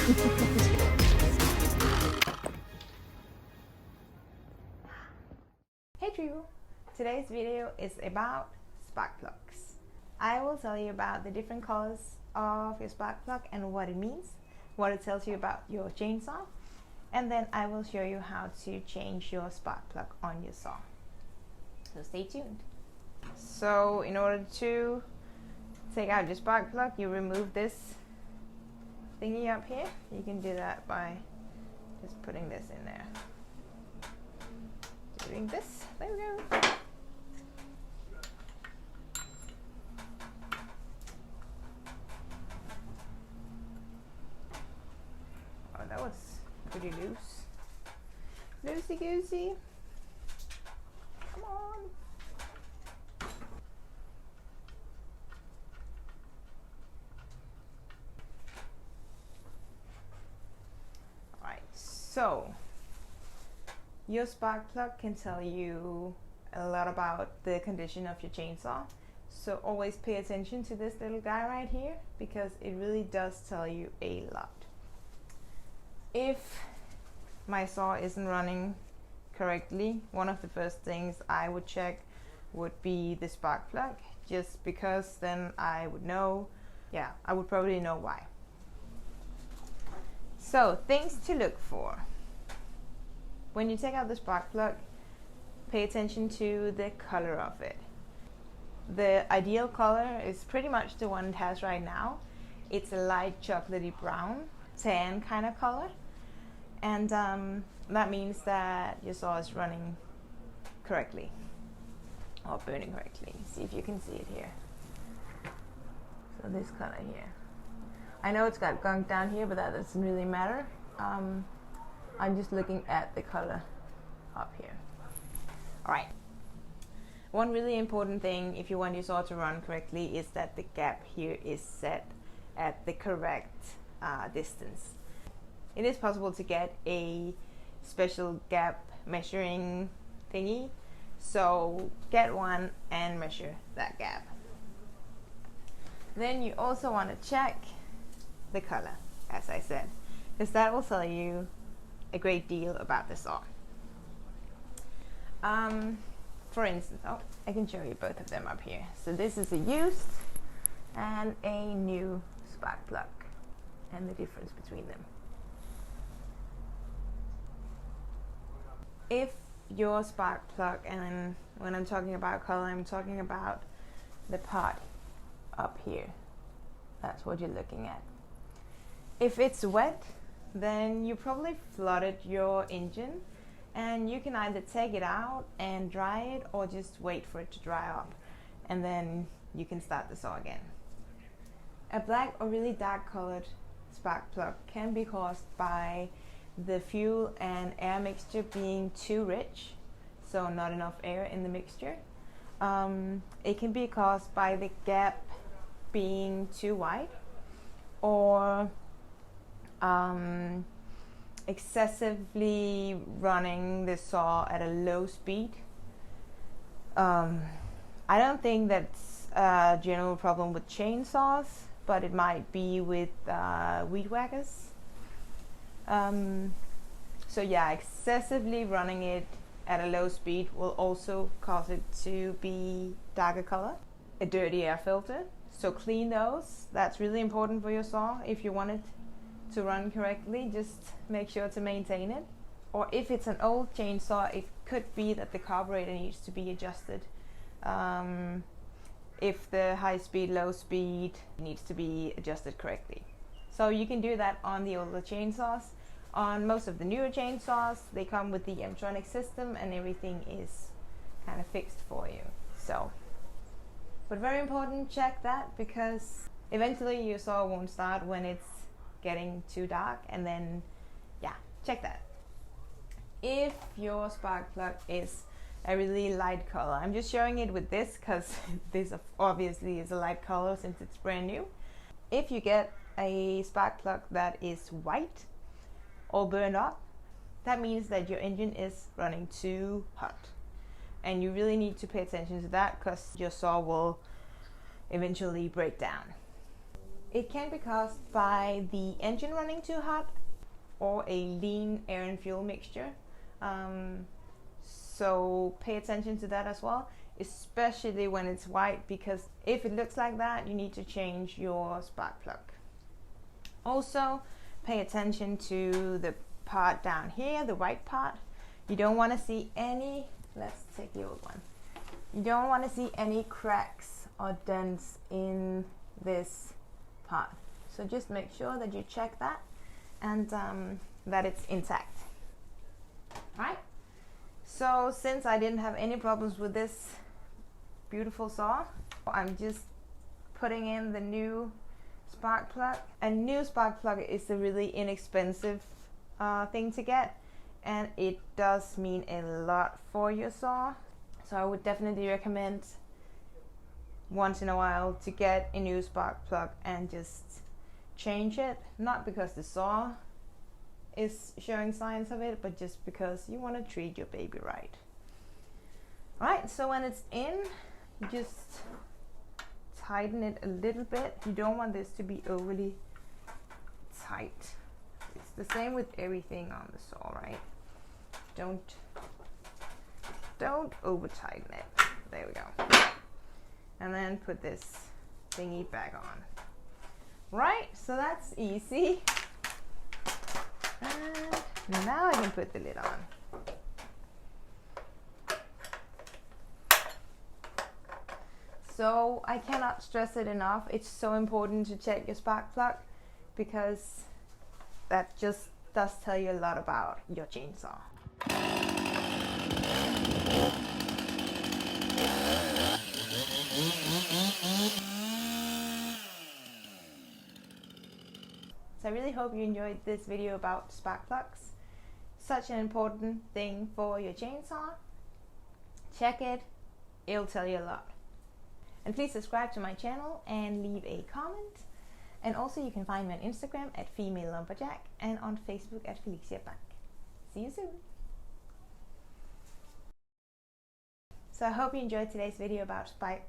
Hey Tribu! Today's video is about spark plugs. I will tell you about the different colors of your spark plug and what it means, what it tells you about your chainsaw, and then I will show you how to change your spark plug on your saw. So stay tuned. So in order to take out your spark plug, you remove this thingy up here. You can do that by just putting this in there. Doing this, there we go. Oh, that was pretty loose. Loosey goosey. Come on. Alright, so your spark plug can tell you a lot about the condition of your chainsaw. So always pay attention to this little guy right here because it really does tell you a lot. If my saw isn't running correctly, one of the first things I would check would be the spark plug, just because then I would know, I would probably know why. So things to look for. When you take out the spark plug, pay attention to the color of it. The ideal color is pretty much the one it has right now. It's a light chocolatey brown, tan kind of color. And that means that your saw is running correctly, or burning correctly. See if you can see it here. So this color here. I know it's got gunk down here, but that doesn't really matter. I'm just looking at the color up here. Alright. One really important thing if you want your saw to run correctly is that the gap here is set at the correct distance. It is possible to get a special gap measuring thingy, so get one and measure that gap. Then you also want to check the color, as I said, because that will tell you a great deal about the saw. For instance, I can show you both of them up here. So this is a used and a new spark plug and the difference between them. If your spark plug, and when I'm talking about color, I'm talking about the part up here. That's what you're looking at. If it's wet, then you probably flooded your engine, and you can either take it out and dry it or just wait for it to dry up, and then you can start the saw again. A black or really dark colored spark plug can be caused by the fuel and air mixture being too rich, so not enough air in the mixture. It can be caused by the gap being too wide, or excessively running the saw at a low speed. I don't think that's a general problem with chainsaws, but it might be with weed whackers. So yeah, excessively running it at a low speed will also cause it to be darker color. A dirty air filter, so clean those. That's really important for your saw if you want it to run correctly. Just make sure to maintain it. Or if it's an old chainsaw, it could be that the carburetor needs to be adjusted. If the high speed, low speed needs to be adjusted correctly. So you can do that on the older chainsaws. On most of the newer chainsaws, they come with the M-tronic system and everything is kind of fixed for you. So, but very important, check that, because eventually your saw won't start when it's getting too dark, and then check that. If your spark plug is a really light color, I'm just showing it with this because this obviously is a light color since it's brand new. If you get a spark plug that is white or burned up, that means that your engine is running too hot, and you really need to pay attention to that because your saw will eventually break down. It can be caused by the engine running too hot or a lean air and fuel mixture. So pay attention to that as well, especially when it's white, because if it looks like that, you need to change your spark plug. Also, pay attention to the part down here, the white part. You don't want to see any, let's take the old one. You don't want to see any cracks or dents in this part. So just make sure that you check that and that it's intact. Right? So since I didn't have any problems with this beautiful saw, I'm just putting in the new spark plug. A new spark plug is a really inexpensive thing to get, and it does mean a lot for your saw. So I would definitely recommend once in a while to get a new spark plug and just change it, not because the saw is showing signs of it, but just because you want to treat your baby right. Alright, so when it's in, you just tighten it a little bit. You don't want this to be overly tight. It's the same with everything on the saw, right? Don't over tighten it. There we go. And then put this thingy back on. Right, so that's easy. And now I can put the lid on. So I cannot stress it enough. It's so important to check your spark plug, because that just does tell you a lot about your chainsaw. So I really hope you enjoyed this video about spark plugs. Such an important thing for your chainsaw. Check it, it'll tell you a lot. And please subscribe to my channel and leave a comment. And also you can find me on Instagram at Femalelumberjack and on Facebook at Felicia Bank. See you soon. So I hope you enjoyed today's video about spike.